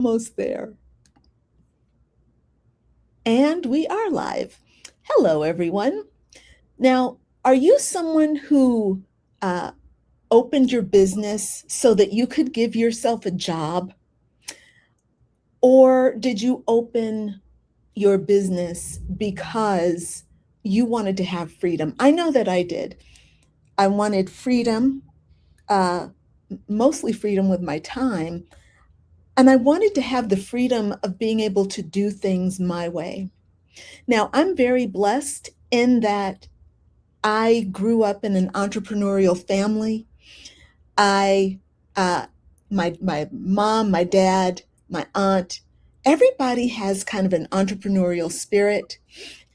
Almost there. And we are live. Hello, everyone. Now, are you someone who uh, opened your business so that you could give yourself a job? Or did you open your business because you wanted to have freedom? I know that I did. I wanted freedom, uh, mostly freedom with my time. And I wanted to have the freedom of being able to do things my way. Now, I'm very blessed in that I grew up in an entrepreneurial family. I, uh, my mom, my dad, my aunt, everybody has kind of an entrepreneurial spirit.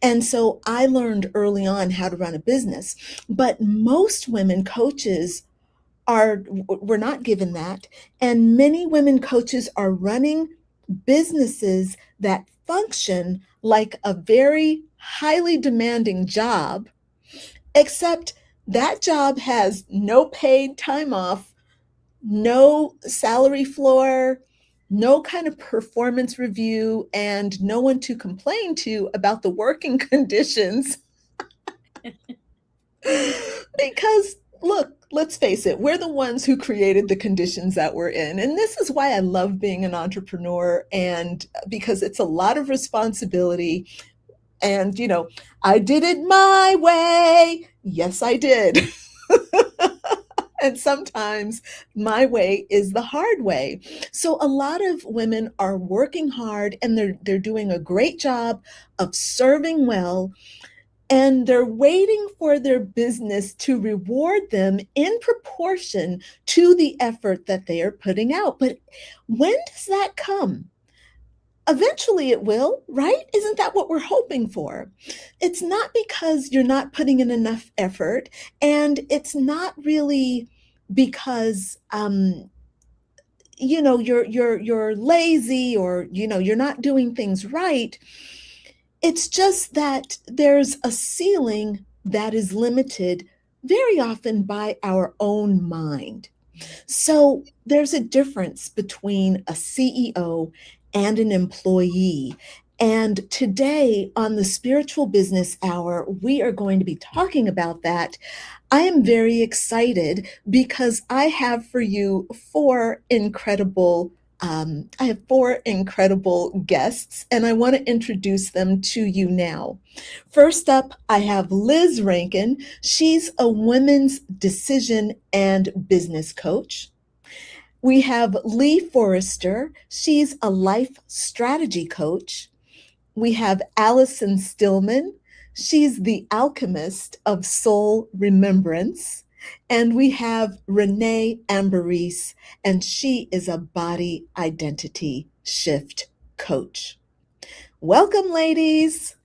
And so I learned early on how to run a business. But most women coaches were not given that. And many women coaches are running businesses that function like a very highly demanding job, except that job has no paid time off, no salary floor, no kind of performance review, and no one to complain to about the working conditions. Because look, let's face it, we're the ones who created the conditions that we're in. And this is why I love being an entrepreneur, and because it's a lot of responsibility. And, I did it my way. Yes, I did. And sometimes my way is the hard way. So a lot of women are working hard and they're doing a great job of serving well, and they're waiting for their business to reward them in proportion to the effort that they are putting out. But when does that come? Eventually it will, right? Isn't that what we're hoping for? It's not because you're not putting in enough effort, and it's not really because you're lazy, or you're not doing things right. It's just that there's a ceiling that is limited very often by our own mind. So there's a difference between a CEO and an employee. And today on the Spiritual Business Hour, we are going to be talking about that. I am very excited because I have for you I have four incredible guests, and I want to introduce them to you now. First up, I have Liz Rankin. She's a women's decision and business coach. We have Lee Forrester. She's a life strategy coach. We have Allison Stillman. She's the alchemist of soul remembrance. And we have Renée Ambarees, and she is a body identity shift coach. Welcome, ladies.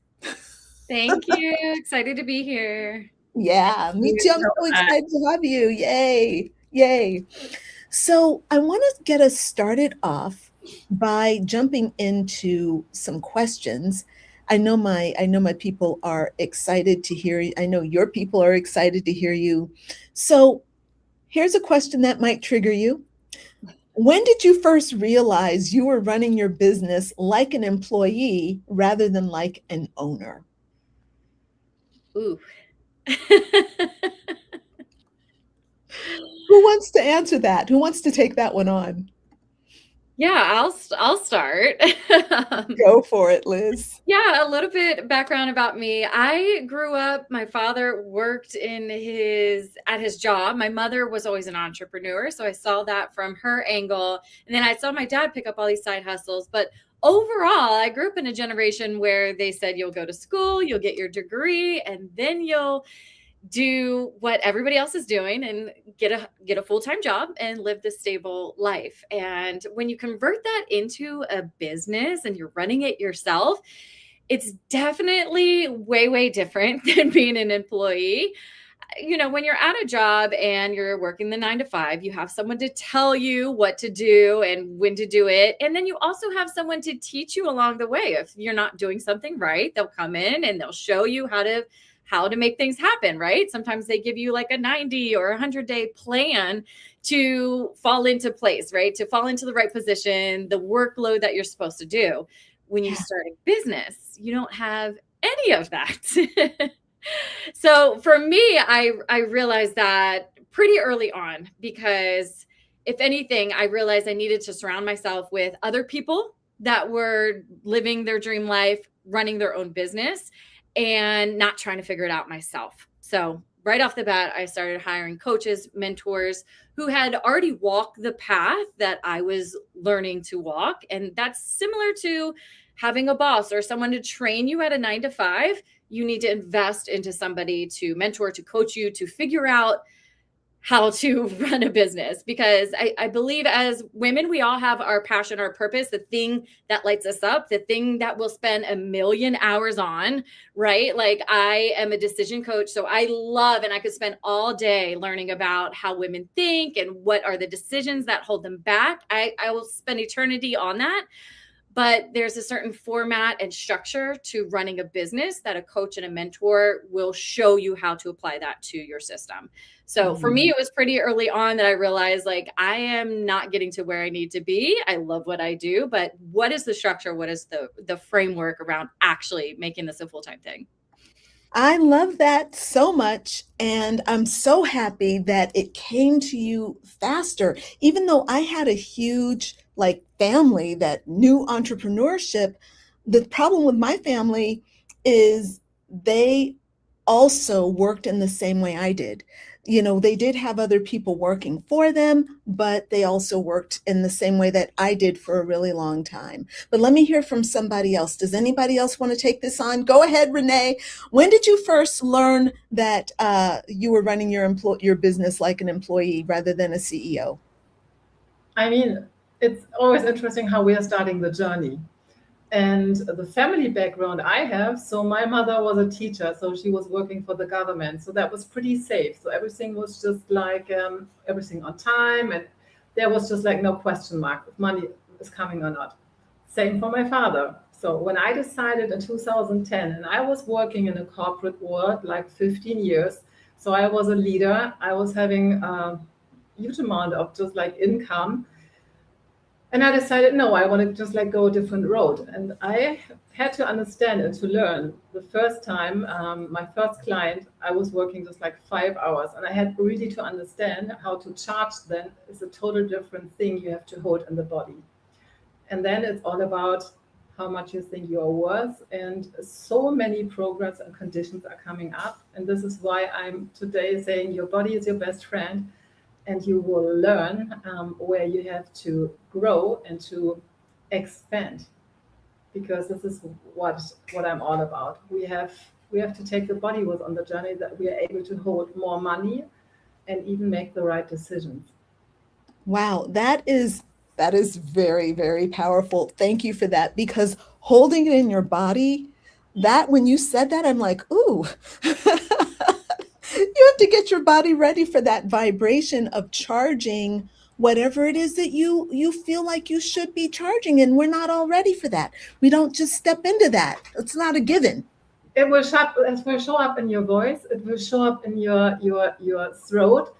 Thank you. Excited to be here. Yeah, me You too. I'm so so much. excited to have you. Yay. Yay. So I want to get us started off by jumping into some questions. I know my people are excited to hear you. I know your people are excited to hear you. So here's a question that might trigger you. When did you first realize you were running your business like an employee rather than like an owner? Ooh. Who wants to answer that? Who wants to take that one on? Yeah, I'll start. Go for it, Liz. Yeah, a little bit background about me. I grew up, my father worked at his job. My mother was always an entrepreneur, so I saw that from her angle. And then I saw my dad pick up all these side hustles. But overall, I grew up in a generation where they said you'll go to school, you'll get your degree, and then you'll do what everybody else is doing and get a full-time job and live this stable life. And when you convert that into a business and you're running it yourself, it's definitely way different than being an employee. When you're at a job and you're working the 9 to 5, you have someone to tell you what to do and when to do it. And then you also have someone to teach you along the way. If you're not doing something right, they'll come in and they'll show you how to make things happen, right? Sometimes they give you like a 90 or 100-day plan to fall into place, right? To fall into the right position, the workload that you're supposed to do. When you Yeah. start a business, you don't have any of that. So for me, I realized that pretty early on, because if anything, I realized I needed to surround myself with other people that were living their dream life, running their own business, and not trying to figure it out myself. So right off the bat, I started hiring coaches, mentors who had already walked the path that I was learning to walk. And that's similar to having a boss or someone to train you at a 9 to 5. You need to invest into somebody to mentor, to coach you, to figure out how to run a business. Because I believe as women, we all have our passion, our purpose, the thing that lights us up, the thing that we'll spend a million hours on, right? Like I am a decision coach. So I love, and I could spend all day learning about how women think and what are the decisions that hold them back. I will spend eternity on that. But there's a certain format and structure to running a business that a coach and a mentor will show you how to apply that to your system. So for me, it was pretty early on that I realized, like, I am not getting to where I need to be. I love what I do, but what is the structure? What is the framework around actually making this a full-time thing? I love that so much. And I'm so happy that it came to you faster. Even though I had a huge like family that knew entrepreneurship, the problem with my family is they also worked in the same way I did. You know, they did have other people working for them, but they also worked in the same way that I did for a really long time. But let me hear from somebody else. Does anybody else want to take this on? Go ahead, Renee. When did you first learn that you were running your business like an employee rather than a CEO? I mean, it's always interesting how we are starting the journey. And the family background I have, so my mother was a teacher, so she was working for the government. So that was pretty safe. So everything was just like everything on time. And there was just like no question mark if money is coming or not. Same for my father. So when I decided in 2010, and I was working in a corporate world like 15 years, so I was a leader, I was having a huge amount of just like income. And I decided, no, I want to just like go a different road. And I had to understand and to learn the first time, my first client, I was working just like 5 hours. And I had really to understand how to charge then is a total different thing you have to hold in the body. And then it's all about how much you think you are worth. And so many programs and conditions are coming up. And this is why I'm today saying your body is your best friend. And you will learn where you have to grow and to expand, because this is what I'm all about. We have to take the body with on the journey, that we are able to hold more money and even make the right decisions. Wow, that is very, very powerful. Thank you for that, because holding it in your body, that when you said that, I'm like, ooh. You have to get your body ready for that vibration of charging whatever it is that you feel like you should be charging, and we're not all ready for that. We don't just step into that. It's not a given. It will show up in your voice. It will show up in your throat,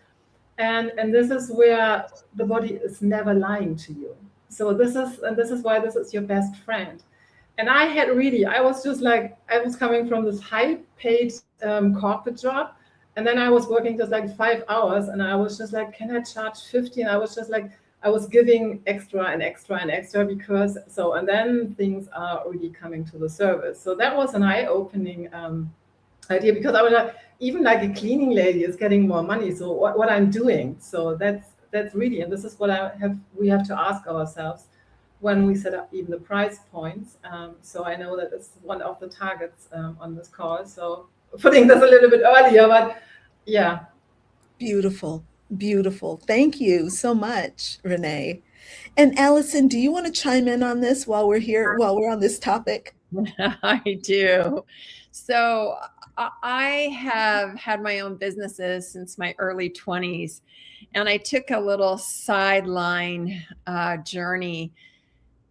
and this is where the body is never lying to you. So this is why this is your best friend. And I was just like, I was coming from this high paid corporate job. And then I was working just like 5 hours, and I was just like, can I charge 50? And I was just like, I was giving extra and extra and extra because so, and then things are really coming to the service. So that was an eye-opening idea, because I was like, even like a cleaning lady is getting more money. So what I'm doing. So that's really, and this is what we have to ask ourselves when we set up even the price points. So I know that it's one of the targets on this call. So putting this a little bit earlier, but yeah. Beautiful, beautiful. Thank you so much, Renee. And Allison, do you want to chime in on this while we're here, while we're on this topic? I do. So I have had my own businesses since my early 20s, and I took a little sideline journey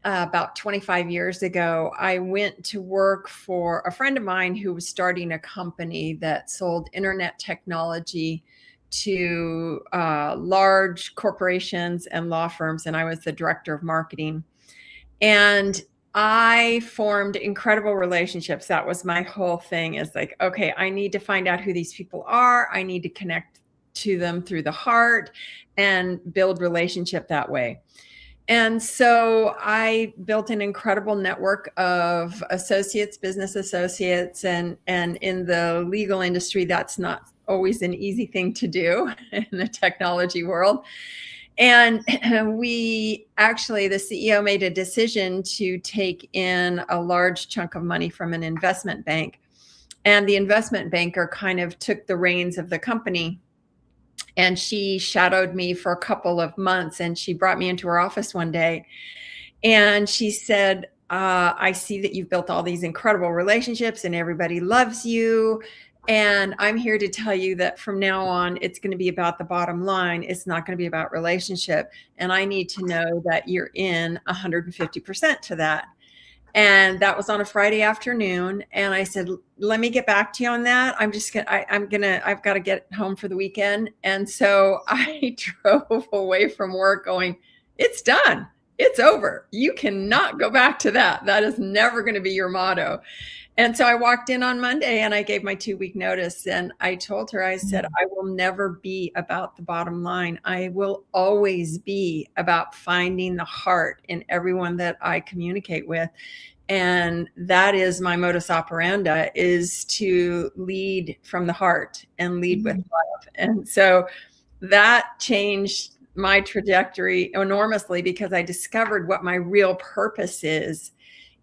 about 25 years ago, I went to work for a friend of mine who was starting a company that sold internet technology to large corporations and law firms. And I was the director of marketing. And I formed incredible relationships. That was my whole thing, is like, okay, I need to find out who these people are. I need to connect to them through the heart and build relationship that way. And so I built an incredible network of associates, business associates, and in the legal industry, that's not always an easy thing to do in the technology world. And we actually, the CEO made a decision to take in a large chunk of money from an investment bank. And the investment banker kind of took the reins of the company. And she shadowed me for a couple of months, and she brought me into her office one day and she said, I see that you've built all these incredible relationships and everybody loves you. And I'm here to tell you that from now on, it's going to be about the bottom line. It's not going to be about relationship. And I need to know that you're in 150% to that. And that was on a Friday afternoon. And I said, let me get back to you on that. I've got to get home for the weekend. And so I drove away from work going, it's done. It's over. You cannot go back to that. That is never going to be your motto. And so I walked in on Monday and I gave my 2-week notice, and I told her, I said, I will never be about the bottom line. I will always be about finding the heart in everyone that I communicate with. And that is my modus operandi, is to lead from the heart and lead with love. And so that changed my trajectory enormously, because I discovered what my real purpose is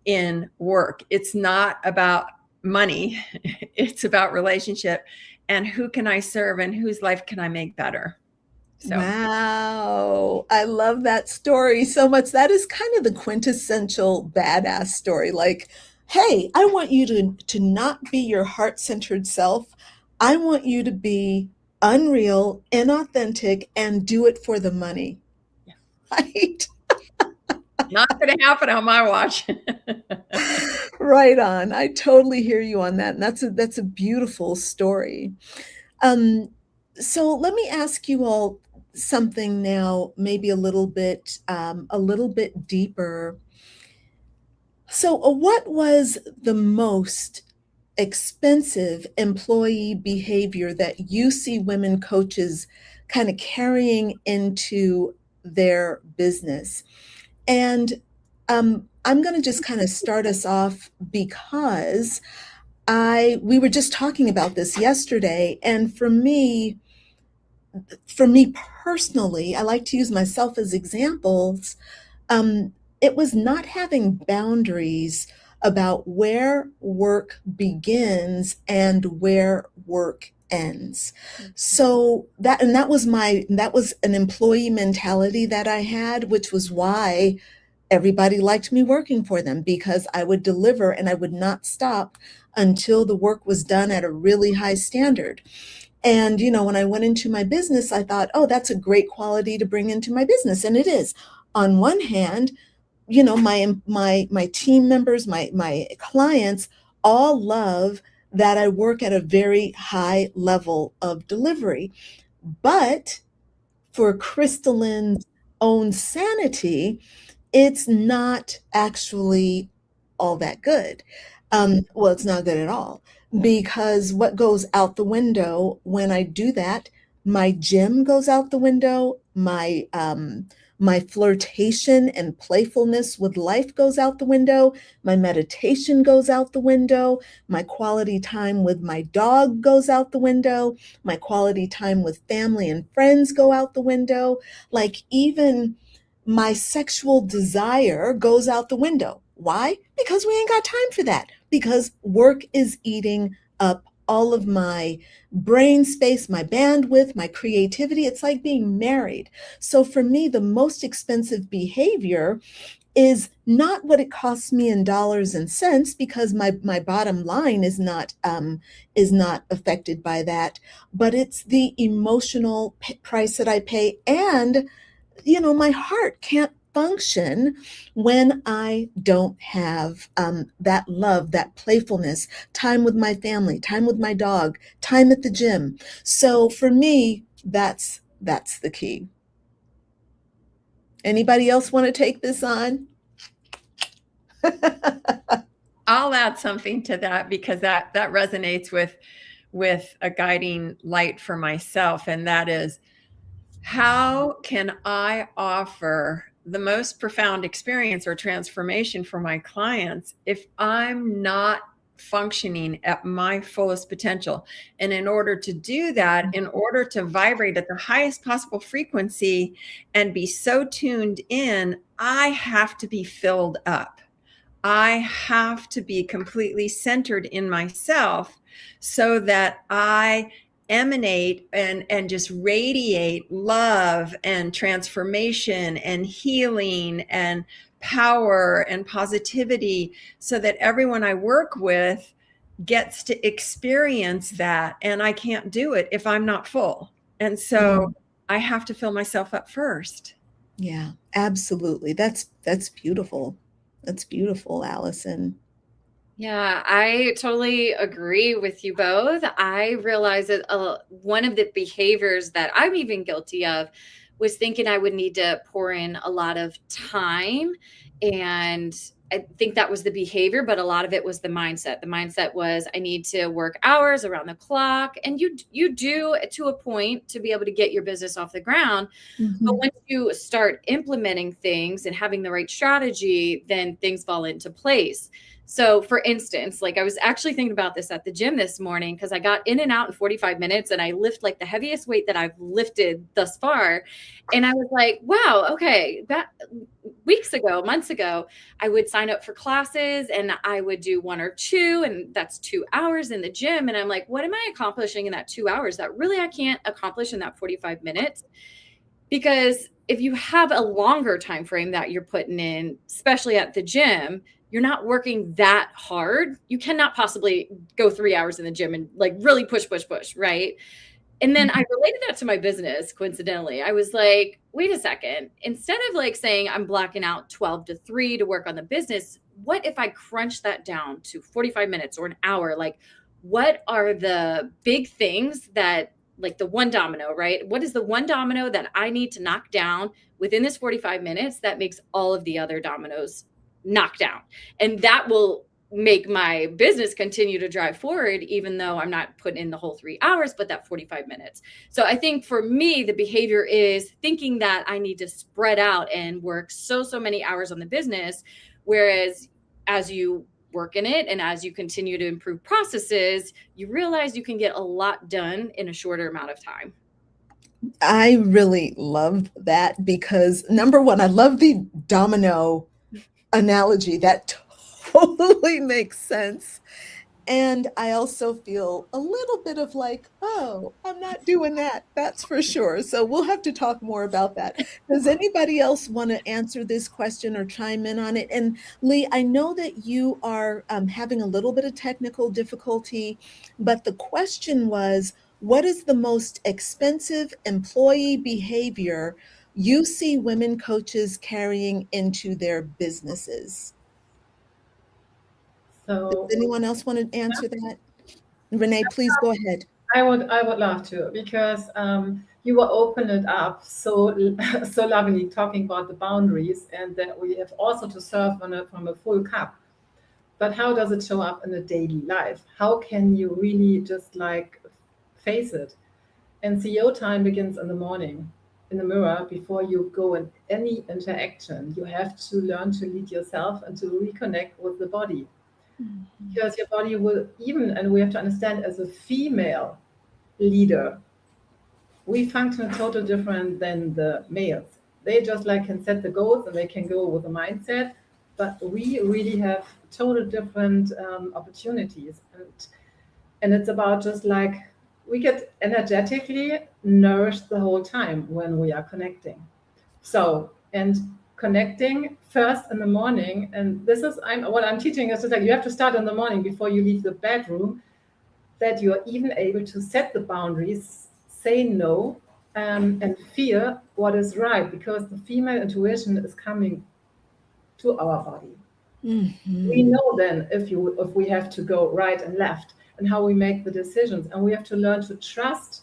in work. It's not about money. It's about relationship and who can I serve and whose life can I make better. So. Wow. I love that story so much. That is kind of the quintessential badass story. Like, hey, I want you to not be your heart-centered self. I want you to be unreal, inauthentic, and do it for the money. Yeah. Right? Not going to happen on my watch. Right on. I totally hear you on that. And that's a beautiful story. So let me ask you all something now, maybe a little bit deeper. So what was the most expensive employee behavior that you see women coaches kind of carrying into their business? And I'm going to just kind of start us off, because we were just talking about this yesterday, and for me personally, I like to use myself as examples. It was not having boundaries about where work begins and where work ends. So that was an employee mentality that I had, which was why everybody liked me working for them, because I would deliver and I would not stop until the work was done at a really high standard. And, when I went into my business, I thought, oh, that's a great quality to bring into my business. And it is. On one hand, my team members, my clients all love that I work at a very high level of delivery. But for Crystalline's own sanity, it's not actually all that good. Well, it's not good at all, because what goes out the window when I do that, my gym goes out the window, my flirtation and playfulness with life goes out the window, my meditation goes out the window, my quality time with my dog goes out the window, my quality time with family and friends go out the window, like even my sexual desire goes out the window. Why? Because we ain't got time for that. Because work is eating up all of my brain space, my bandwidth, my creativity. It's like being married. So for me, the most expensive behavior is not what it costs me in dollars and cents, because my bottom line is not affected by that, but it's the emotional price that I pay. And my heart can't function when I don't have that love, that playfulness, time with my family, time with my dog, time at the gym. So for me, that's the key. Anybody else want to take this on? I'll add something to that because that resonates with a guiding light for myself, and that is, how can I offer the most profound experience or transformation for my clients if I'm not functioning at my fullest potential? And in order to do that, in order to vibrate at the highest possible frequency and be so tuned in, I have to be filled up. I have to be completely centered in myself so that I emanate and just radiate love and transformation and healing and power and positivity, so that everyone I work with gets to experience that. And I can't do it if I'm not full. And so I have to fill myself up first. Yeah, absolutely. That's beautiful. That's beautiful, Allison. Yeah, I totally agree with you both. I realize that one of the behaviors that I'm even guilty of was thinking I would need to pour in a lot of time. And I think that was the behavior, but a lot of it was the mindset. The mindset was I need to work hours around the clock. And you do to a point to be able to get your business off the ground. Mm-hmm. But once you start implementing things and having the right strategy, then things fall into place. So for instance, like I was actually thinking about this at the gym this morning because I got in and out in 45 minutes and I lift like the heaviest weight that I've lifted thus far. And I was like, wow, okay, that months ago, I would sign up for classes and I would do 1 or 2, and that's 2 hours in the gym. And I'm like, what am I accomplishing in that 2 hours that really I can't accomplish in that 45 minutes? Because if you have a longer time frame that you're putting in, especially at the gym, you're not working that hard. You cannot possibly go 3 hours in the gym and like really push, right? And then I related that to my business, coincidentally. I was like, wait a second. Instead of like saying I'm blocking out 12 to 3 to work on the business, what if I crunch that down to 45 minutes or an hour? Like, what are the big things that, like the one domino, right? What is the one domino that I need to knock down within this 45 minutes that makes all of the other dominoes knock down? And that will make my business continue to drive forward, even though I'm not putting in the whole 3 hours, but that 45 minutes. So I think for me, the behavior is thinking that I need to spread out and work so many hours on the business. Whereas as you work in it and as you continue to improve processes, you realize you can get a lot done in a shorter amount of time. I really love that because number one, I love the domino analogy. That totally makes sense. And I also feel a little bit of like, oh, I'm not doing that. That's for sure. So we'll have to talk more about that. Does anybody else want to answer this question or chime in on it? And Lee, I know that you are having a little bit of technical difficulty, but the question was, what is the most expensive employee behavior you see women coaches carrying into their businesses? So, does anyone else want to answer that? Renee, please go ahead. I would love to, because you will open it up so lovely, talking about the boundaries and that we have also to serve from a full cup. But how does it show up in a daily life? How can you really just like face it? And CEO time begins in the morning, in the mirror, before you go in any interaction. You have to learn to lead yourself and to reconnect with the body. Because your body will and we have to understand, as a female leader, we function totally different than the males. They just like can set the goals and they can go with a mindset, but we really have totally different opportunities. And it's about just like, we get energetically nourished the whole time when we are connecting. So, and connecting first in the morning, and this is what I'm teaching is just like, you have to start in the morning before you leave the bedroom, that you're even able to set the boundaries, say no, and feel what is right, because the female intuition is coming to our body. Mm-hmm. We know then if we have to go right and left, and how we make the decisions, and we have to learn to trust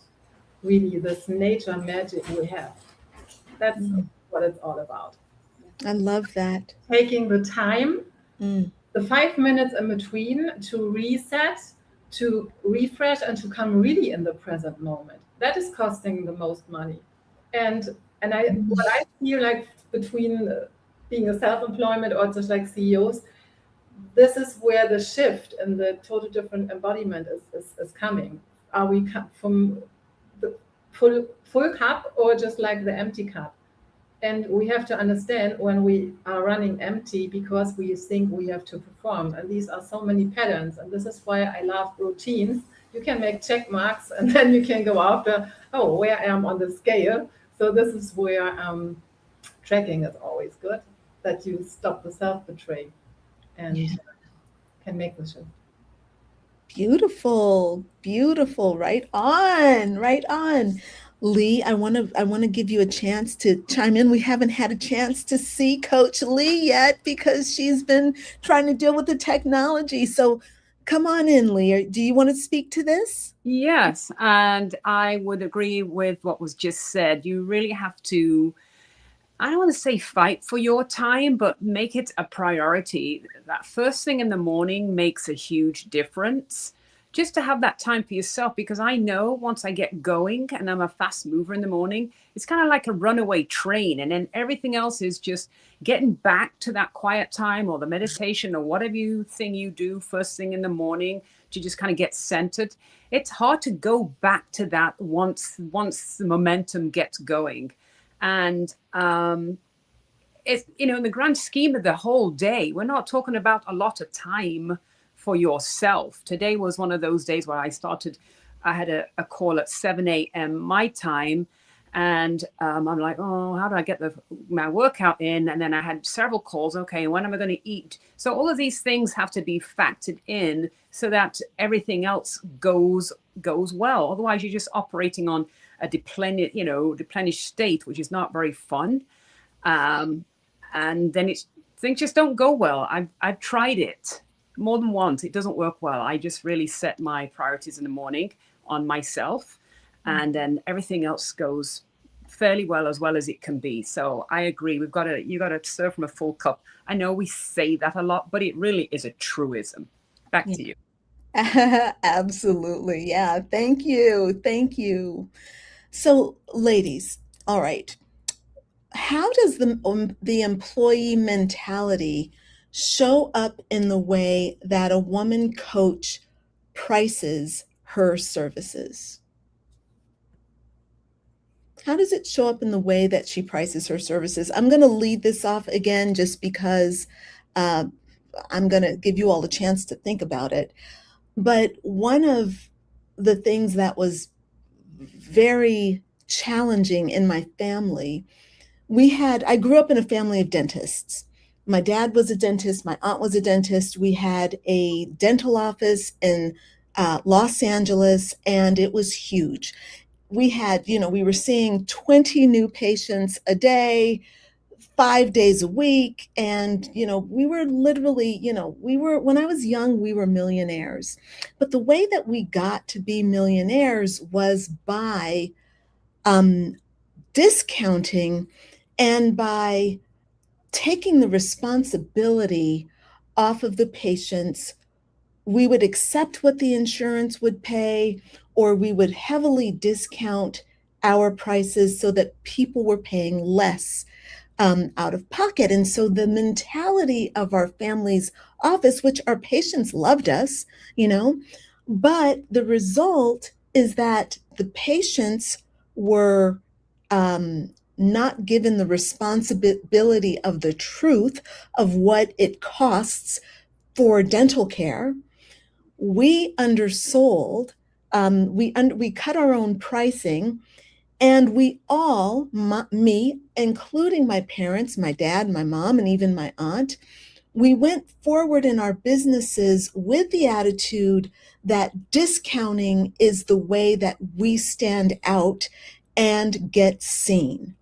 really this nature magic we have. That's what it's all about. I love that. Taking the time, Mm. the 5 minutes in between, to reset, to refresh, and to come really in the present moment. That is costing the most money. And what I feel like between being a self-employment or just like CEOs, this is where the shift and the total different embodiment is coming. Are we from the full cup, or just like the empty cup? And we have to understand when we are running empty, because we think we have to perform. And these are so many patterns. And this is why I love routines. You can make check marks, and then you can go after, oh, where I am on the scale. So this is where tracking is always good, that you stop the self-betray and can make the shift. Beautiful, beautiful. Right on, right on. Lee, I want to give you a chance to chime in. We haven't had a chance to see Coach Lee yet because she's been trying to deal with the technology. So come on in, Lee. Do you want to speak to this? Yes, and I would agree with what was just said. You really have to, I don't want to say fight for your time, but make it a priority. That first thing in the morning makes a huge difference. Just to have that time for yourself, because I know once I get going, and I'm a fast mover in the morning, it's kind of like a runaway train. And then everything else is just getting back to that quiet time or the meditation or whatever thing you do first thing in the morning to just kind of get centered. It's hard to go back to that once the momentum gets going. And it's, in the grand scheme of the whole day, we're not talking about a lot of time for yourself. Today was one of those days where I had a call at 7 a.m. my time. And I'm like, oh, how do I get my workout in? And then I had several calls. Okay, when am I going to eat? So all of these things have to be factored in so that everything else goes well. Otherwise, you're just operating on a deplenished state, which is not very fun. And then things just don't go well. I've tried it more than once. It doesn't work well. I just really set my priorities in the morning on myself, and then everything else goes fairly well as it can be. So I agree. You got to serve from a full cup. I know we say that a lot, but it really is a truism. Back to you. Absolutely. Yeah. Thank you. Thank you. So, ladies, all right. How does the employee mentality show up in the way that a woman coach prices her services? How does it show up in the way that she prices her services? I'm going to lead this off again just because I'm going to give you all a chance to think about it. But one of the things that was very challenging in my family, I grew up in a family of dentists. My dad was a dentist. My aunt was a dentist. We had a dental office in Los Angeles, and it was huge. We had, we were seeing 20 new patients a day, 5 days a week. And, we were literally, when I was young, we were millionaires. But the way that we got to be millionaires was by discounting and by taking the responsibility off of the patients. We would accept what the insurance would pay, or we would heavily discount our prices so that people were paying less out of pocket. And so the mentality of our family's office, which our patients loved us, but the result is that the patients were not given the responsibility of the truth of what it costs for dental care. We undersold, we cut our own pricing, and we all, me, including my parents, my dad, my mom, and even my aunt, we went forward in our businesses with the attitude that discounting is the way that we stand out and get seen.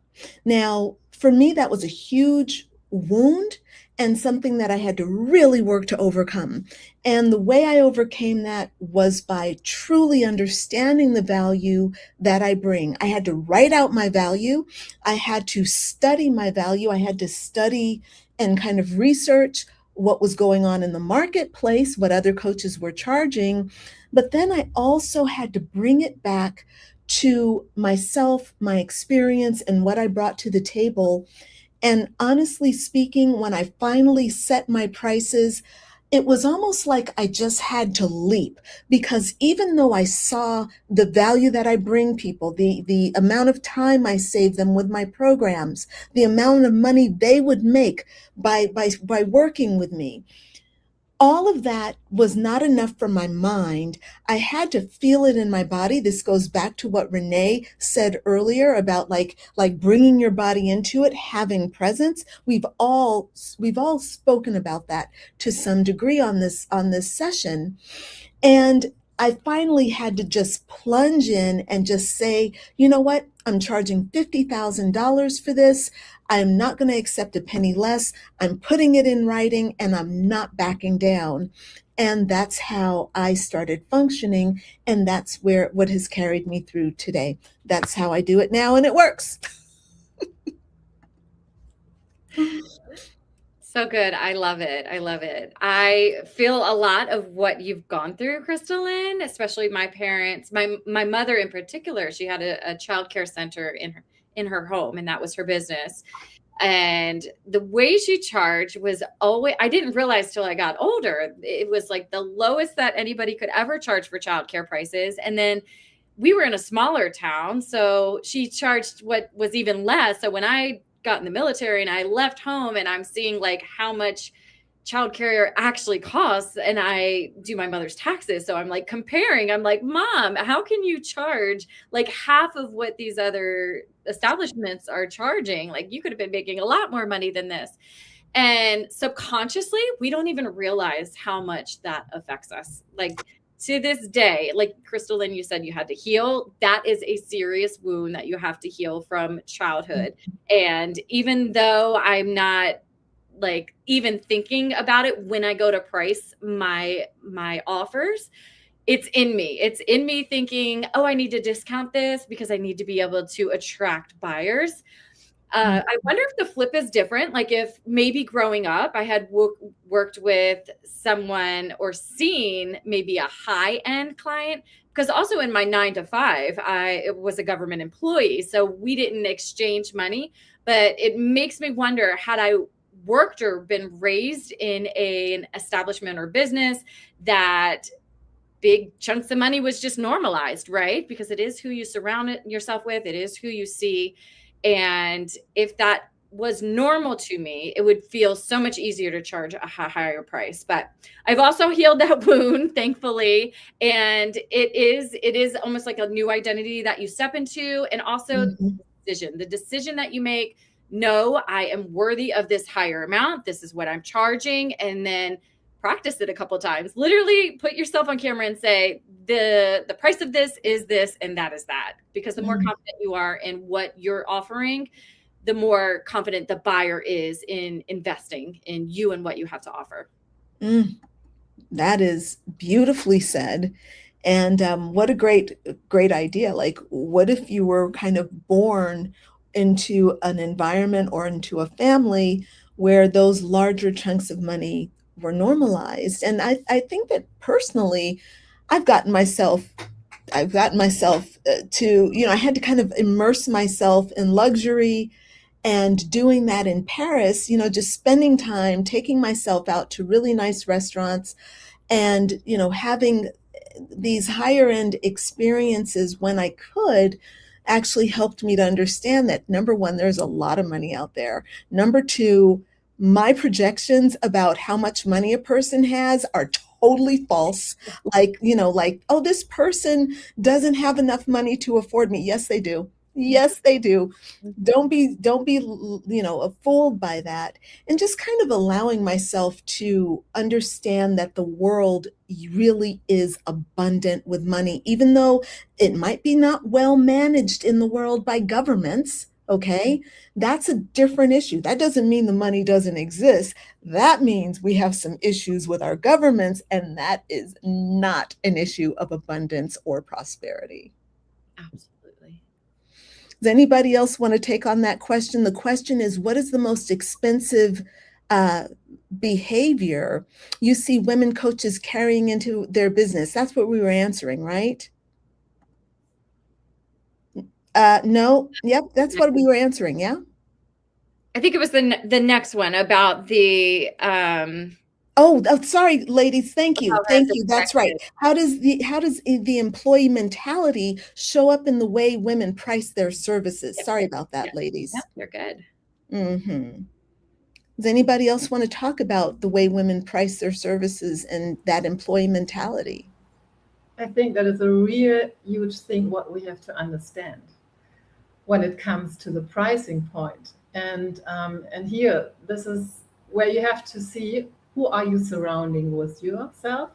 Now, for me, that was a huge wound and something that I had to really work to overcome. And the way I overcame that was by truly understanding the value that I bring. I had to write out my value. I had to study my value. I had to study and kind of research what was going on in the marketplace, what other coaches were charging. But then I also had to bring it back to myself, my experience, and what I brought to the table. And honestly speaking, when I finally set my prices, it was almost like I just had to leap, because even though I saw the value that I bring people, the amount of time I save them with my programs, the amount of money they would make by working with me, all of that was not enough for my mind. I had to feel it in my body. This goes back to what Renée said earlier about like bringing your body into it, having presence. We've all spoken about that to some degree on this session. And I finally had to just plunge in and just say, you know what? I'm charging $50,000 for this. I'm not going to accept a penny less. I'm putting it in writing and I'm not backing down. And that's how I started functioning. And that's what has carried me through today. That's how I do it now, and it works. So good. I love it. I love it. I feel a lot of what you've gone through, Crystalline, especially my parents, my mother in particular. She had a child care center in her home, and that was her business. And the way she charged was always, I didn't realize till I got older, it was like the lowest that anybody could ever charge for childcare prices. And then we were in a smaller town, so she charged what was even less. So when I got in the military and I left home and I'm seeing like how much childcare actually costs, and I do my mother's taxes. So I'm like comparing, I'm like, Mom, how can you charge like half of what these other establishments are charging? Like you could have been making a lot more money than this. And subconsciously, we don't even realize how much that affects us. Like to this day, like Crystalline, you said you had to heal. That is a serious wound that you have to heal from childhood. And even though I'm not like even thinking about it when I go to price my offers, it's in me. It's in me thinking, oh, I need to discount this because I need to be able to attract buyers. I wonder if the flip is different. Like if maybe growing up, I had worked with someone or seen maybe a high-end client, because also in my 9 to 5, I was a government employee. So we didn't exchange money, but it makes me wonder, had I worked or been raised in an establishment or business that big chunks of money was just normalized, right? Because it is who you surround yourself with. It is who you see. And if that was normal to me, it would feel so much easier to charge a higher price. But I've also healed that wound, thankfully. And it is almost like a new identity that you step into. And also the decision that you make, no, I am worthy of this higher amount. This is what I'm charging. And then practice it a couple of times. Literally put yourself on camera and say, the price of this is this, and that is that. Because the more confident you are in what you're offering, the more confident the buyer is in investing in you and what you have to offer. That is beautifully said. And what a great idea. Like, what if you were kind of born into an environment or into a family where those larger chunks of money were normalized? And I think that personally, I've gotten myself to, I had to kind of immerse myself in luxury, and doing that in Paris, just spending time, taking myself out to really nice restaurants and, having these higher end experiences when I could, actually helped me to understand that, number one, there's a lot of money out there. Number two, my projections about how much money a person has are totally false. Like, oh, this person doesn't have enough money to afford me. Yes, they do. Yes, they do. Don't be, fooled by that. And just kind of allowing myself to understand that the world really is abundant with money, even though it might be not well managed in the world by governments. Okay, that's a different issue. That doesn't mean the money doesn't exist. That means we have some issues with our governments, and that is not an issue of abundance or prosperity. Absolutely. Does anybody else want to take on that question? The question is, what is the most expensive behavior you see women coaches carrying into their business? That's what we were answering, right? No. Yep, that's what we were answering. Yeah. I think it was the next one about the Oh, sorry, ladies. Thank you. how Thank that's you. That's right. affected. How does the employee mentality show up in the way women price their services? Yep. Sorry about that, Yep. ladies. Yep, you're good. Mm-hmm. Does anybody else want to talk about the way women price their services and that employee mentality? I think that is a real huge thing what we have to understand when it comes to the pricing point. And here, this is where you have to see who are you surrounding with yourself.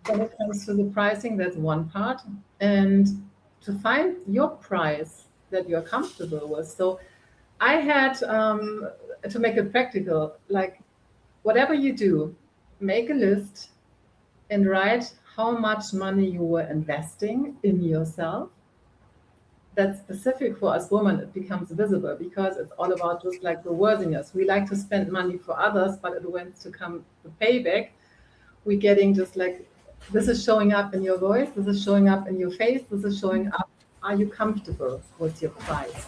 When it comes to the pricing, that's one part. And to find your price that you're comfortable with. So I had to make it practical, like whatever you do, make a list and write how much money you were investing in yourself. That's specific for us women. It becomes visible because it's all about just like the worthiness. We like to spend money for others, but it wants to come the payback. We're getting just like, this is showing up in your voice, this is showing up in your face, this is showing up. Are you comfortable with your price?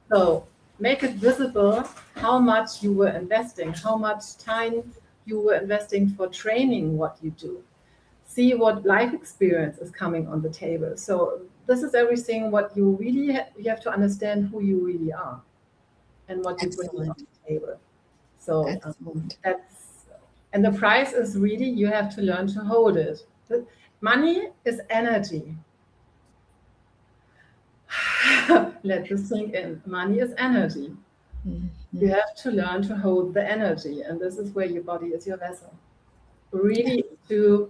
So make it visible how much you were investing, how much time you were investing for training what you do. See what life experience is coming on the table. So this is everything what you really you have to understand who you really are and what you bring on Excellent. the table. So Excellent. and the price is really, you have to learn to hold it. Money is energy. Let this sink in. Money is energy. Mhm. You have to learn to hold the energy, and this is where your body is your vessel. Really to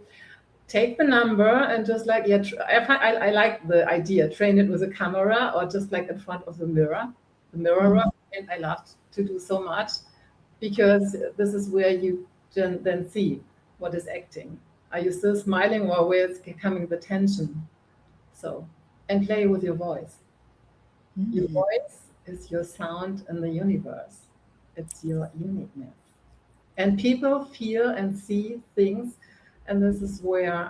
take the number and just like, yeah, I like the idea, train it with a camera or just like in front of the mirror work. And I love to do so much because this is where you then see what is acting. Are you still smiling or where is coming the tension? So, and play with your voice. Your Mhm. voice is your sound in the universe. It's your uniqueness. And people feel and see things. And this is where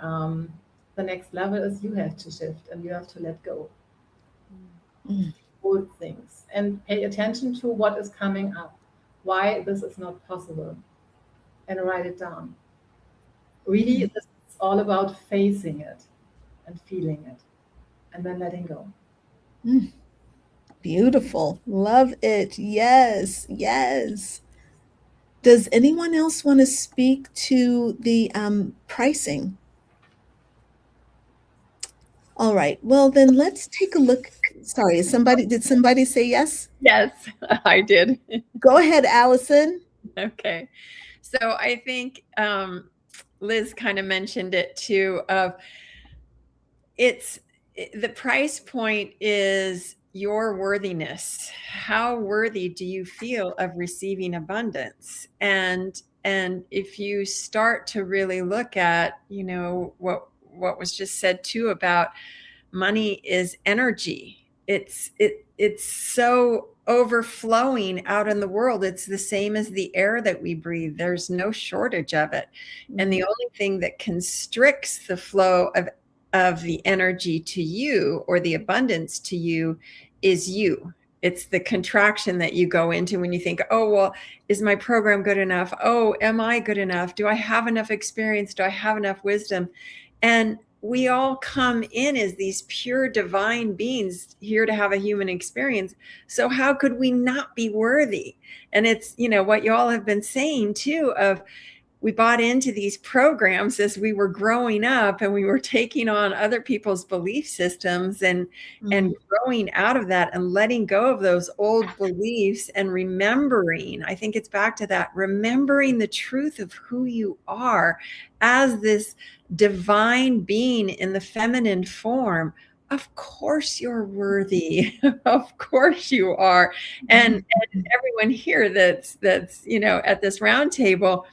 the next level is, you have to shift and you have to let go. Mm. Old things and pay attention to what is coming up, why this is not possible, and write it down. Really, this is all about facing it and feeling it and then letting go. Mm. Beautiful. Love it. Yes. Yes. Does anyone else want to speak to the pricing? All right. Well, then let's take a look. Sorry, did somebody say yes? Yes, I did. Go ahead, Allison. Okay. So I think Liz kind of mentioned it too, of the price point is your worthiness. How worthy do you feel of receiving abundance? And if you start to really look at, what was just said too about money is energy. It's so overflowing out in the world. It's the same as the air that we breathe. There's no shortage of it. And the only thing that constricts the flow of the energy to you or the abundance to you is you. It's the contraction that you go into when you think, oh, well, is my program good enough? Oh, am I good enough? Do I have enough experience? Do I have enough wisdom? And we all come in as these pure divine beings here to have a human experience. So how could we not be worthy? And it's, what you all have been saying too, of we bought into these programs as we were growing up, and we were taking on other people's belief systems and growing out of that and letting go of those old beliefs and remembering. I think it's back to that, remembering the truth of who you are as this divine being in the feminine form. Of course you're worthy. Of course you are. And everyone here that's at this round table,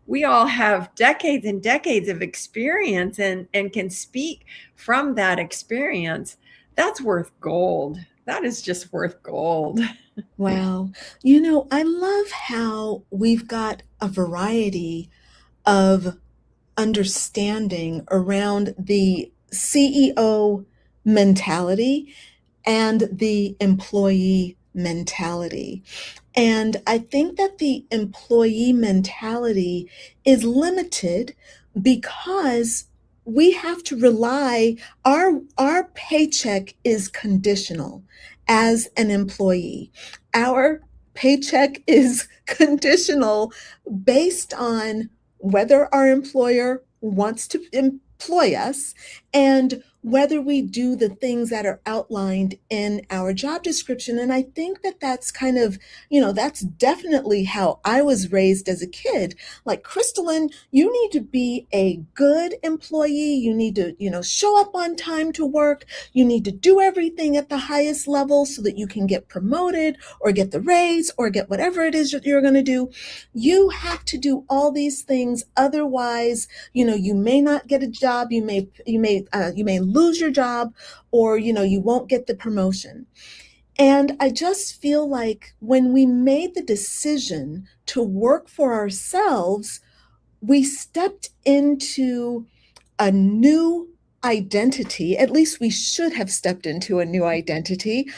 we all have decades and decades of experience and can speak from that experience. That's worth gold. That is just worth gold. Wow. I love how we've got a variety of understanding around the CEO mentality and the employee mentality. And I think that the employee mentality is limited because we have to rely, our paycheck is conditional as an employee. Our paycheck is conditional based on whether our employer wants to employ us and whether we do the things that are outlined in our job description. And I think that that's kind of, that's definitely how I was raised as a kid. Like, Crystalline, you need to be a good employee. You need to, show up on time to work. You need to do everything at the highest level so that you can get promoted or get the raise or get whatever it is that you're going to do. You have to do all these things. Otherwise, you may not get a job. You may lose your job, or you won't get the promotion. And I just feel like when we made the decision to work for ourselves, we stepped into a new identity. At least we should have stepped into a new identity,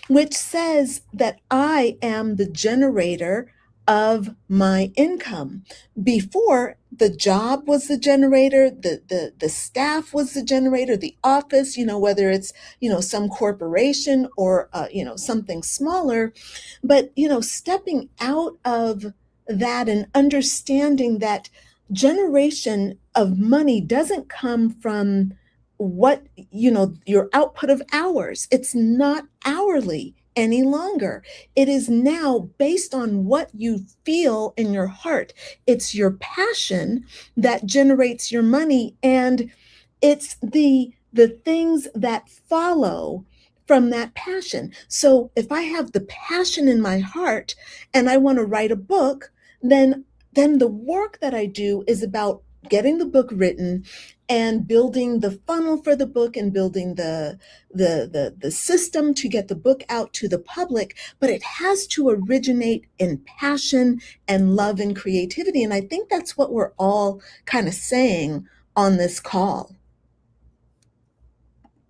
which says that I am the generator of my income. Before, the job was the generator, the staff was the generator, the office, whether it's, some corporation or, something smaller. But, stepping out of that and understanding that generation of money doesn't come from what, your output of hours. It's not hourly any longer. It is now based on what you feel in your heart. It's your passion that generates your money, and it's the things that follow from that passion. So if I have the passion in my heart and I want to write a book, then the work that I do is about getting the book written and building the funnel for the book and building the system to get the book out to the public. But it has to originate in passion and love and creativity. And I think that's what we're all kind of saying on this call.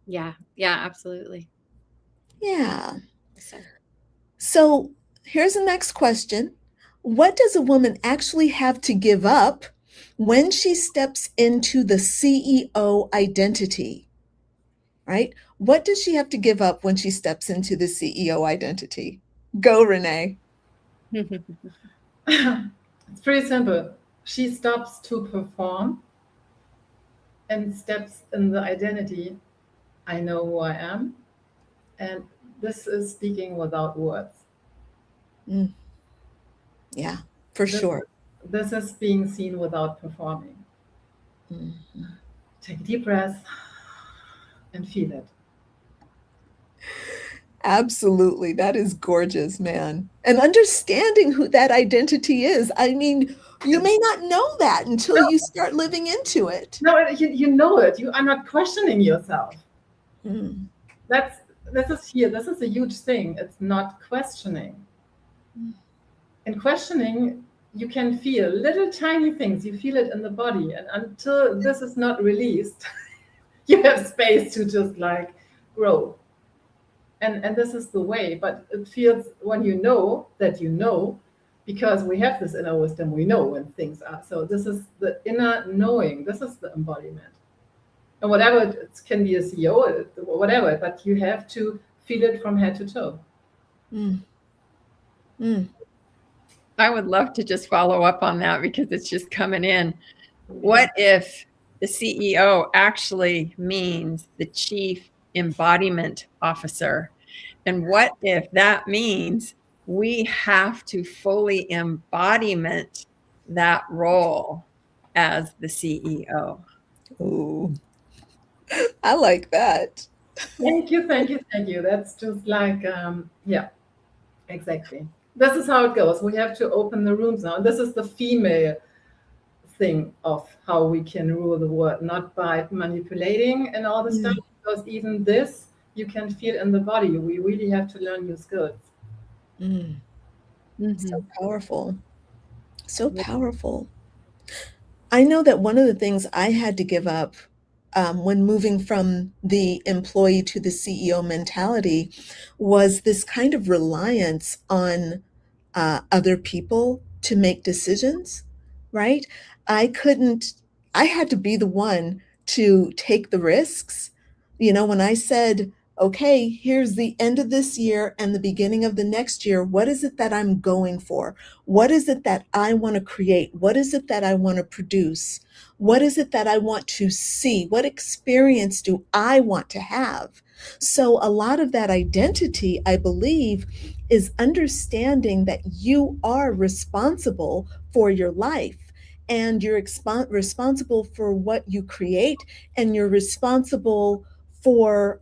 Yeah, absolutely. Yeah. So here's the next question. What does a woman actually have to give up when she steps into the CEO identity, right? What does she have to give up when she steps into the CEO identity? Go, Renee. It's pretty simple. She stops to perform and steps in the identity. I know who I am. And this is speaking without words. Yeah, for sure. This is being seen without performing. Mm-hmm. Take a deep breath and feel it. Absolutely. That is gorgeous, man. And understanding who that identity is. I mean, you may not know that until you start living into it. No, you know it. You are not questioning yourself. This is a huge thing. It's not questioning. In questioning, you can feel little tiny things. You feel it in the body. And until this is not released, you have space to just grow. And this is the way. But it feels when you know that you know, because we have this inner wisdom, we know when things are. So this is the inner knowing. This is the embodiment. And whatever, it can be a CEO, whatever, but you have to feel it from head to toe. I would love to just follow up on that because it's just coming in. What if the CEO actually means the Chief Embodiment Officer? And what if that means we have to fully embodiment that role as the CEO? Ooh, I like that. Thank you, thank you, thank you. That's just like, yeah, exactly. This is how it goes. We have to open the rooms now. And this is the female thing of how we can rule the world, not by manipulating and all the stuff, because even this you can feel in the body. We really have to learn new skills. So powerful. So powerful. I know that one of the things I had to give up when moving from the employee to the CEO mentality was this kind of reliance on other people to make decisions, right? I had to be the one to take the risks. When I said, okay, here's the end of this year and the beginning of the next year, what is it that I'm going for? What is it that I want to create? What is it that I want to produce? What is it that I want to see? What experience do I want to have? So a lot of that identity, I believe, is understanding that you are responsible for your life and you're responsible for what you create, and you're responsible for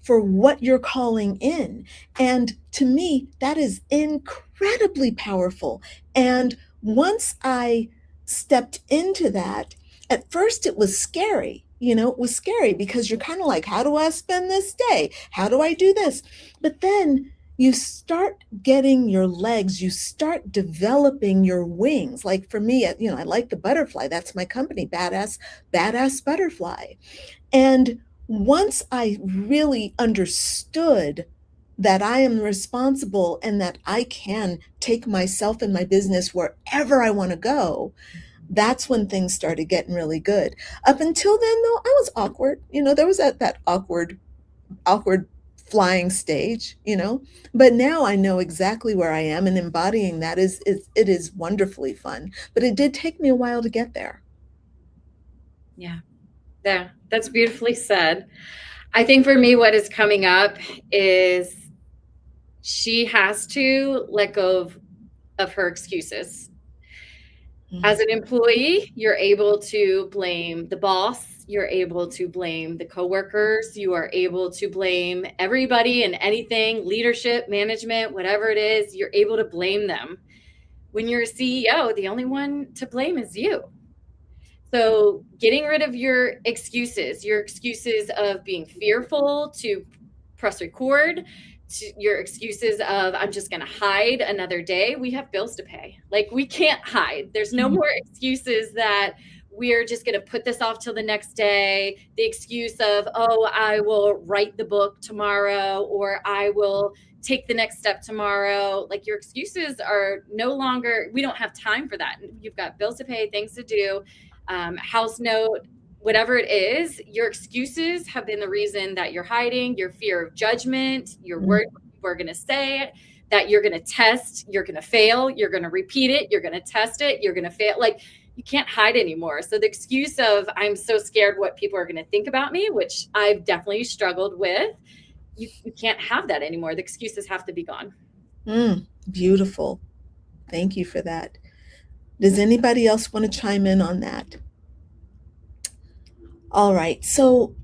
for what you're calling in. And to me, that is incredibly powerful. And once I stepped into that, at first it was scary. It was scary because you're kind of like, how do I spend this day? How do I do this? But then you start getting your legs, you start developing your wings. Like for me, I like the butterfly. That's my company, Badass Butterfly. And once I really understood that I am responsible and that I can take myself and my business wherever I want to go, that's when things started getting really good. Up until then, though, I was awkward. There was that awkward flying stage, but now I know exactly where I am, and embodying that is wonderfully fun. But it did take me a while to get there. Yeah, that's beautifully said. I think for me, what is coming up is she has to let go of her excuses. As an employee, you're able to blame the boss. You're able to blame the coworkers. You are able to blame everybody and anything, leadership, management, whatever it is, you're able to blame them. When you're a CEO, the only one to blame is you. So getting rid of your excuses of being fearful to press record, to your excuses of I'm just going to hide another day. We have bills to pay. Like, we can't hide. There's no more excuses that we're just going to put this off till the next day. The excuse of, oh, I will write the book tomorrow, or I will take the next step tomorrow. Like, your excuses are no longer, we don't have time for that. You've got bills to pay, things to do, house note, whatever it is. Your excuses have been the reason that you're hiding, your fear of judgment, your worried what people are going to say, that you're going to test, you're going to fail, you're going to repeat it, you're going to test it, you're going to fail. Like, you can't hide anymore. So the excuse of I'm so scared what people are going to think about me, which I've definitely struggled with, you can't have that anymore. The excuses have to be gone. Beautiful. Thank you for that. Does anybody else want to chime in on that? All right. So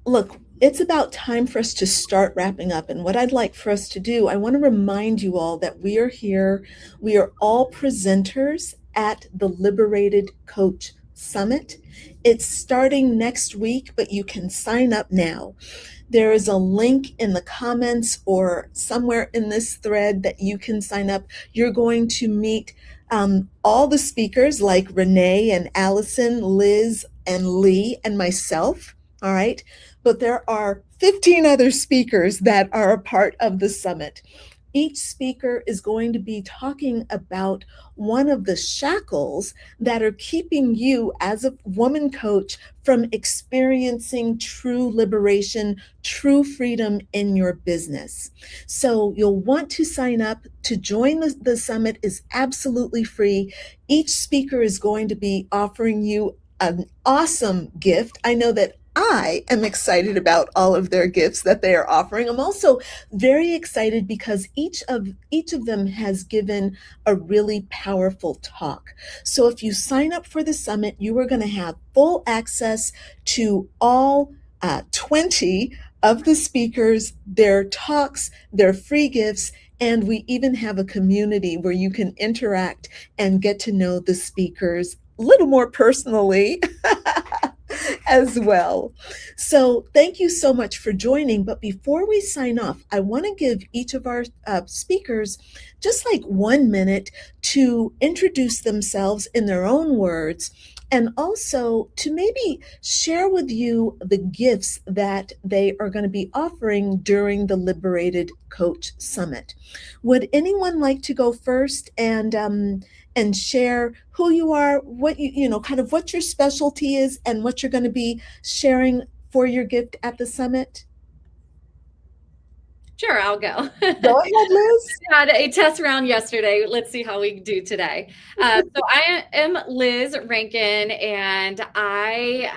look, it's about time for us to start wrapping up. And what I'd like for us to do, I want to remind you all that we are here. We are all presenters at the Liberated Coach Summit. It's starting next week, but you can sign up now. There is a link in the comments or somewhere in this thread that you can sign up. You're going to meet all the speakers like Renée and Allison, Liz and Lee and myself. All right. But there are 15 other speakers that are a part of the summit. each speaker is going to be talking about one of the shackles that are keeping you as a woman coach from experiencing true liberation, true freedom in your business. So you'll want to sign up to join the summit. Is absolutely free. Each speaker is going to be offering you an awesome gift. I know that I am excited about all of their gifts that they are offering. I'm also very excited because each of them has given a really powerful talk. So if you sign up for the summit, you are going to have full access to all 20 of the speakers, their talks, their free gifts, and we even have a community where you can interact and get to know the speakers a little more personally as well. So thank you so much for joining. But before we sign off, I want to give each of our speakers just like 1 minute to introduce themselves in their own words, and also to maybe share with you the gifts that they are going to be offering during the Liberated Coach Summit. Would anyone like to go first and share who you are, what you know, kind of what your specialty is, and what you're going to be sharing for your gift at the summit? Sure, I'll go. Go ahead, Liz. We had a test round yesterday. Let's see how we do today. So I am Liz Rankin, and I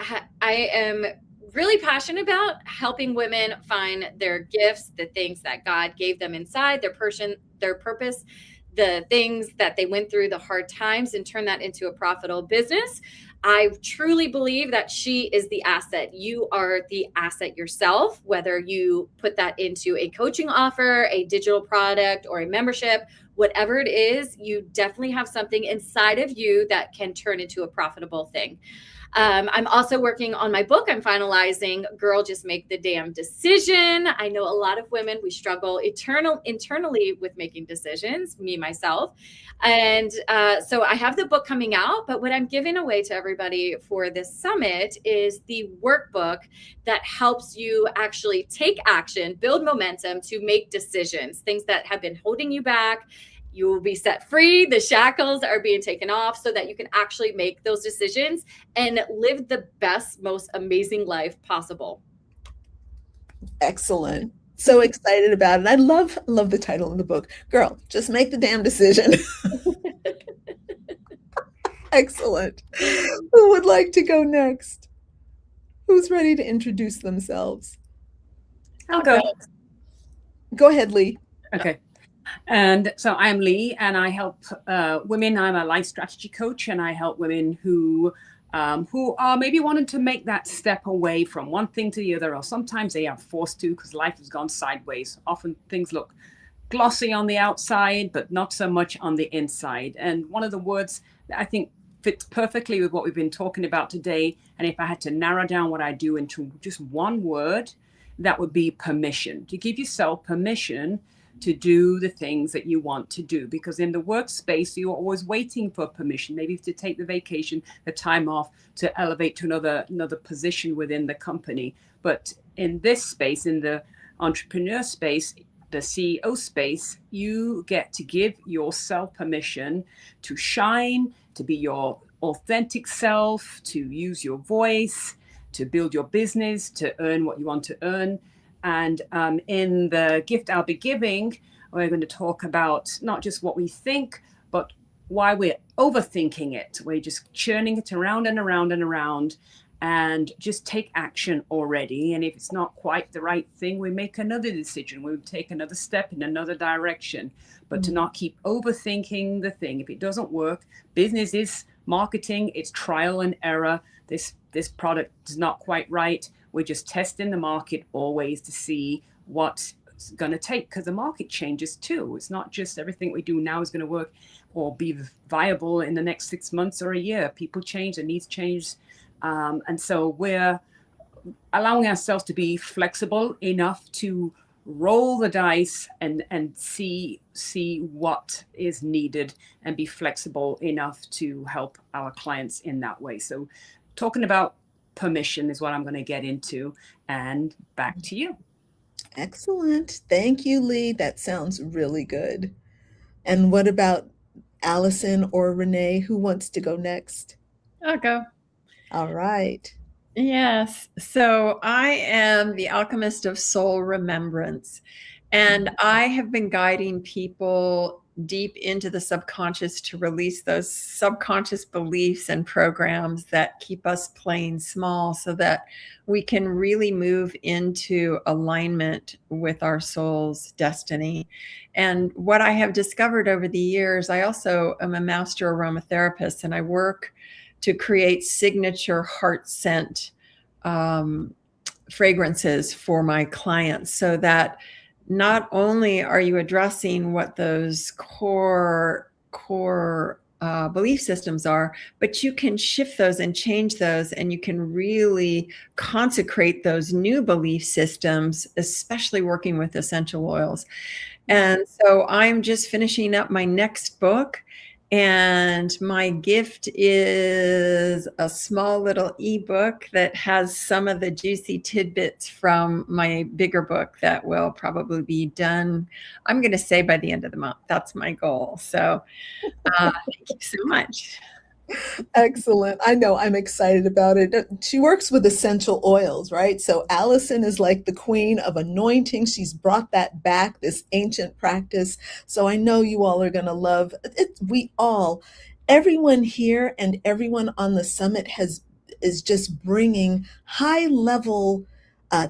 am really passionate about helping women find their gifts, the things that God gave them inside, their purpose, the things that they went through, the hard times, and turn that into a profitable business. I truly believe that she is the asset. You are the asset yourself, whether you put that into a coaching offer, a digital product, or a membership, whatever it is, you definitely have something inside of you that can turn into a profitable thing. I'm also working on my book. I'm finalizing Girl, Just Make the Damn Decision. I know a lot of women, we struggle internally with making decisions, me, myself. And so I have the book coming out, but what I'm giving away to everybody for this summit is the workbook that helps you actually take action, build momentum to make decisions, things that have been holding you back. You will be set free. The shackles are being taken off so that you can actually make those decisions and live the best, most amazing life possible. Excellent. So excited about it. I love the title of the book. Girl, just make the damn decision. Excellent. Who would like to go next? Who's ready to introduce themselves? I'll go. Go ahead, Lee. Okay. And so I'm Lee, and I help women. I'm a life strategy coach, and I help women who are maybe wanting to make that step away from one thing to the other, or sometimes they are forced to because life has gone sideways. Often things look glossy on the outside, but not so much on the inside. And one of the words that I think fits perfectly with what we've been talking about today, and if I had to narrow down what I do into just one word, that would be permission. To give yourself permission to do the things that you want to do, because in the workspace you're always waiting for permission, maybe to take the vacation, the time off, to elevate to another position within the company. But in this space, in the entrepreneur space, the CEO space, you get to give yourself permission to shine, to be your authentic self, to use your voice, to build your business, to earn what you want to earn. And in the gift I'll be giving, we're going to talk about not just what we think, but why we're overthinking it. We're just churning it around and around and around, and just take action already. And if it's not quite the right thing, we make another decision. We take another step in another direction, but to not keep overthinking the thing. If it doesn't work, business is marketing, it's trial and error. This product is not quite right. We're just testing the market always to see what's going to take, because the market changes too. It's not just everything we do now is going to work or be viable in the next 6 months or a year. People change, their needs change. And so we're allowing ourselves to be flexible enough to roll the dice and see what is needed, and be flexible enough to help our clients in that way. So talking about permission is what I'm going to get into, and back to you. Excellent. Thank you, Lee. That sounds really good. And what about Allison or Renee? Who wants to go next? I'll go. All right. Yes. So I am the alchemist of soul remembrance. And I have been guiding people deep into the subconscious to release those subconscious beliefs and programs that keep us playing small so that we can really move into alignment with our soul's destiny. And what I have discovered over the years, I also am a master aromatherapist, and I work to create signature heart scent fragrances for my clients, so that not only are you addressing what those core belief systems are, but you can shift those and change those, and you can really consecrate those new belief systems, especially working with essential oils. And so I'm just finishing up my next book. And my gift is a small little ebook that has some of the juicy tidbits from my bigger book that will probably be done, I'm going to say, by the end of the month. That's my goal. So thank you so much. Excellent. I know I'm excited about it. She works with essential oils, right? So Allison is like the queen of anointing. She's brought that back, this ancient practice. So I know you all are going to love it. Everyone here and everyone on the summit is just bringing high level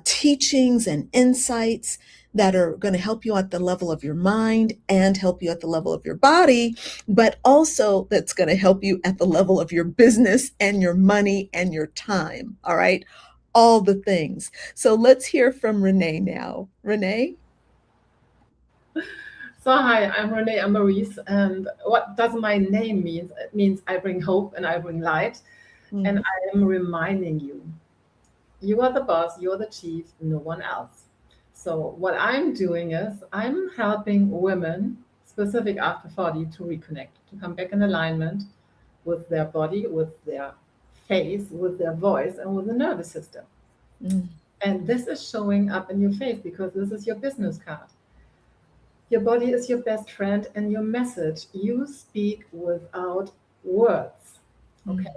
teachings and insights that are going to help you at the level of your mind and help you at the level of your body, but also that's going to help you at the level of your business and your money and your time. All right. All the things. So let's hear from Renee now. Renee? So hi, I'm Renée Ambarees, and what does my name mean? It means I bring hope and I bring light, and I am reminding you, you are the boss, you're the chief, no one else. So what I'm doing is I'm helping women, specific after 40, to reconnect, to come back in alignment with their body, with their face, with their voice, and with the nervous system. Mm. And this is showing up in your face because this is your business card. Your body is your best friend, and your message you speak without words. Okay.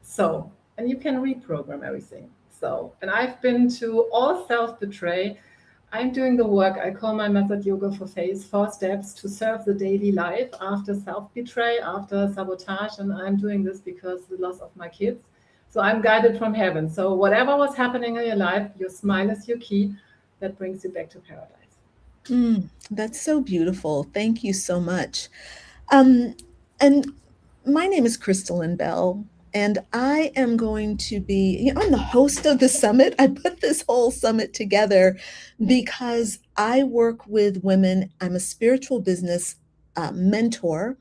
So, and you can reprogram everything. So, and I've been to all self betray. I'm doing the work. I call my method Yoga for Face, 4 steps to serve the daily life after self betray, after sabotage. And I'm doing this because the loss of my kids. So I'm guided from heaven. So whatever was happening in your life, your smile is your key that brings you back to paradise. That's so beautiful. Thank you so much. And my name is Lynn Bell, and I am going to be, I'm the host of the summit. I put this whole summit together because I work with women. I'm a spiritual business mentor,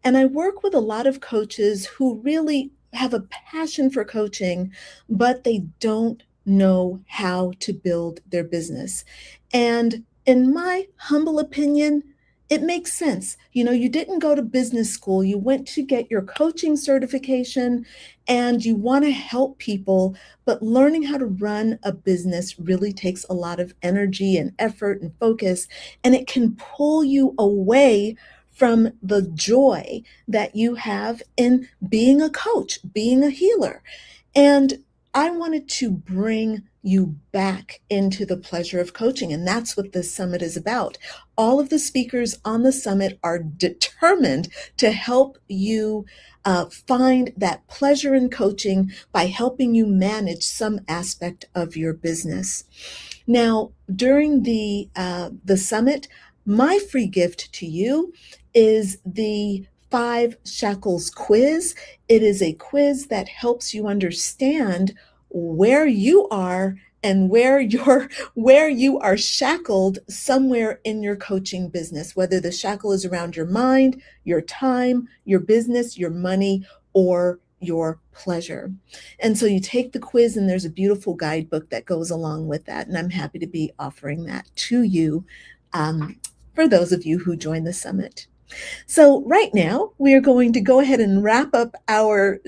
and I work with a lot of coaches who really have a passion for coaching, but they don't know how to build their business. And in my humble opinion, it makes sense. You didn't go to business school, you went to get your coaching certification, and you want to help people, but learning how to run a business really takes a lot of energy and effort and focus, and it can pull you away from the joy that you have in being a coach, being a healer. And I wanted to bring you back into the pleasure of coaching. And that's what this summit is about. All of the speakers on the summit are determined to help you find that pleasure in coaching by helping you manage some aspect of your business. Now, during the summit, my free gift to you is the 5 Shackles quiz. It is a quiz that helps you understand where you are and where you are shackled somewhere in your coaching business, whether the shackle is around your mind, your time, your business, your money, or your pleasure. And so you take the quiz, and there's a beautiful guidebook that goes along with that. And I'm happy to be offering that to you for those of you who join the summit. So right now we are going to go ahead and wrap up our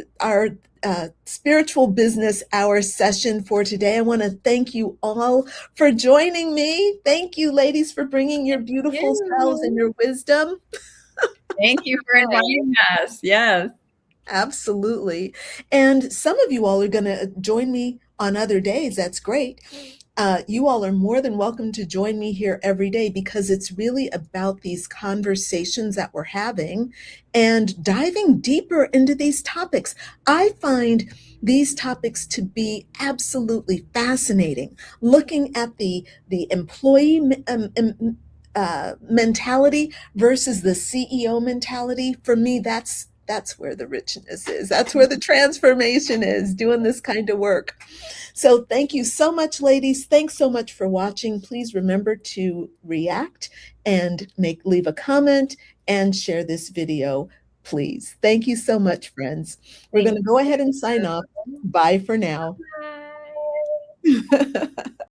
spiritual business hour session for today. I want to thank you all for joining me. Thank you, ladies, for bringing your beautiful selves and your wisdom. Thank you for inviting us. Yes. Absolutely. And some of you all are going to join me on other days. That's great. You all are more than welcome to join me here every day, because it's really about these conversations that we're having and diving deeper into these topics. I find these topics to be absolutely fascinating. Looking at the employee mentality versus the CEO mentality, for me, that's where the richness is. That's where the transformation is, doing this kind of work. So thank you so much, ladies. Thanks so much for watching. Please remember to react and leave a comment and share this video, please. Thank you so much, friends. We're going to go ahead and sign off. Bye for now. Bye.